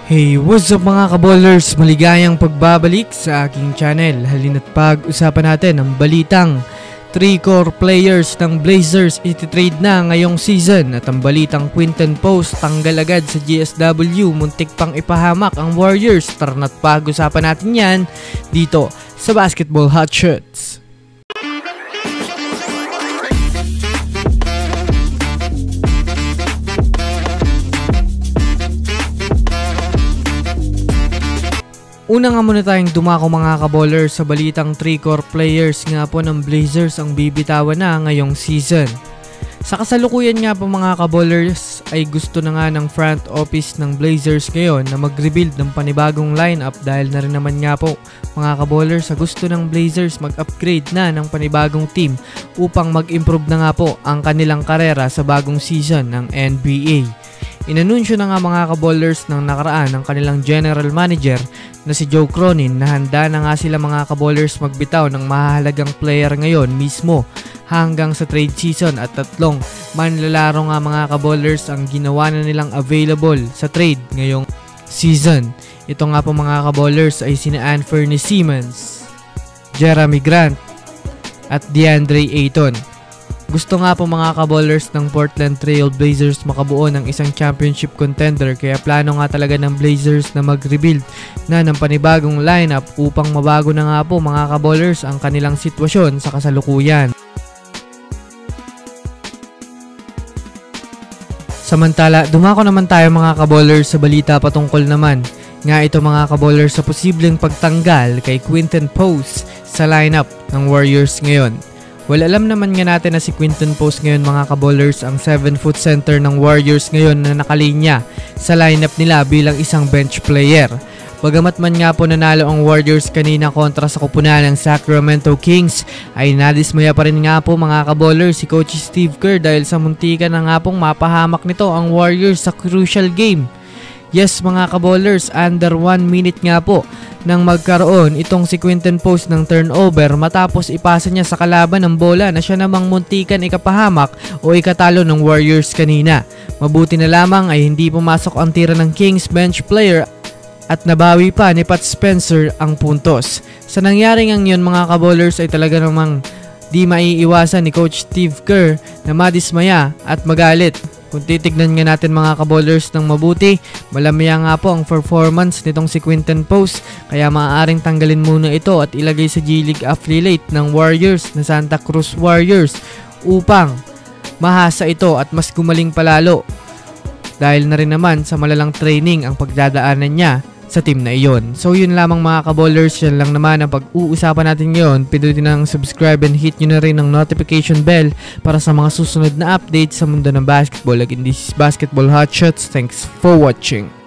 Hey, what's up mga kaballers? Maligayang pagbabalik sa aking channel. Halina't pag-usapan natin ang balitang 3 core players ng Blazers ititrade na ngayong season. At ang balitang Quinton Post tanggal agad sa GSW, muntik pang ipahamak ang Warriors. Tara na't pag-usapan natin yan dito sa Basketball Hotshots. Una nga muna tayong dumako mga kaballers sa balitang 3 core players nga po ng Blazers ang bibitawan na ngayong season. Sa kasalukuyan nga po mga kaballers ay gusto na nga ng front office ng Blazers ngayon na mag-rebuild ng panibagong lineup dahil na rin naman nga po mga kaballers sa gusto ng Blazers mag-upgrade na ng panibagong team upang mag-improve na nga po ang kanilang karera sa bagong season ng NBA. Inanunsyo na nga mga kaballers ng nakaraan ng kanilang general manager na si Joe Cronin na handa na nga sila mga kaballers magbitaw ng mahalagang player ngayon mismo hanggang sa trade season at 3 manlalaro nga mga kaballers ang ginawa na nilang available sa trade ngayong season. Ito nga po mga kaballers ay sina Anthony Simmons, Jeremy Grant at DeAndre Ayton. Gusto nga po mga kaballers ng Portland Trail Blazers makabuo ng isang championship contender kaya plano nga talaga ng Blazers na mag-rebuild na ng panibagong lineup upang mabago na nga po mga kaballers ang kanilang sitwasyon sa kasalukuyan. Samantala, dumako naman tayo mga kaballers sa balita patungkol naman nga ito mga kaballers sa posibleng pagtanggal kay Quinton Post sa lineup ng Warriors ngayon. Well, alam naman nga natin na si Quinton Post ngayon mga kaballers ang 7-foot center ng Warriors ngayon na nakalinya sa lineup nila bilang isang bench player. Bagamat man nga po nanalo ang Warriors kanina kontra sa kupunan ng Sacramento Kings, ay nadismaya pa rin nga po mga kaballers si Coach Steve Kerr dahil sa muntikan na nga pong mapahamak nito ang Warriors sa crucial game. Yes mga kaballers, under 1 minute nga po nang magkaroon itong si Quinton Post ng turnover matapos ipasa niya sa kalaban ng bola na siya namang muntikan ikapahamak o ikatalo ng Warriors kanina. Mabuti na lamang ay hindi pumasok ang tira ng Kings bench player at nabawi pa ni Pat Spencer ang puntos. Sa nangyaring ang yun mga kaballers ay talaga namang di maiiwasan ni Coach Steve Kerr na madismaya at magalit. Kung titignan nga natin mga kaballers ng mabuti, malamaya nga po ang performance nitong si Quinton Post kaya maaaring tanggalin muna ito at ilagay sa G-League affiliate ng Warriors na Santa Cruz Warriors upang mahasa ito at mas gumaling palalo dahil na rin naman sa malalang training ang pagdadaanan niya sa team na iyon. So yun lamang mga kaballers, yan lang naman ang pag-uusapan natin ngayon. Pindutin ang subscribe and hit nyo na rin ang notification bell para sa mga susunod na updates sa mundo ng basketball. Again, this is Basketball Hotshots. Thanks for watching.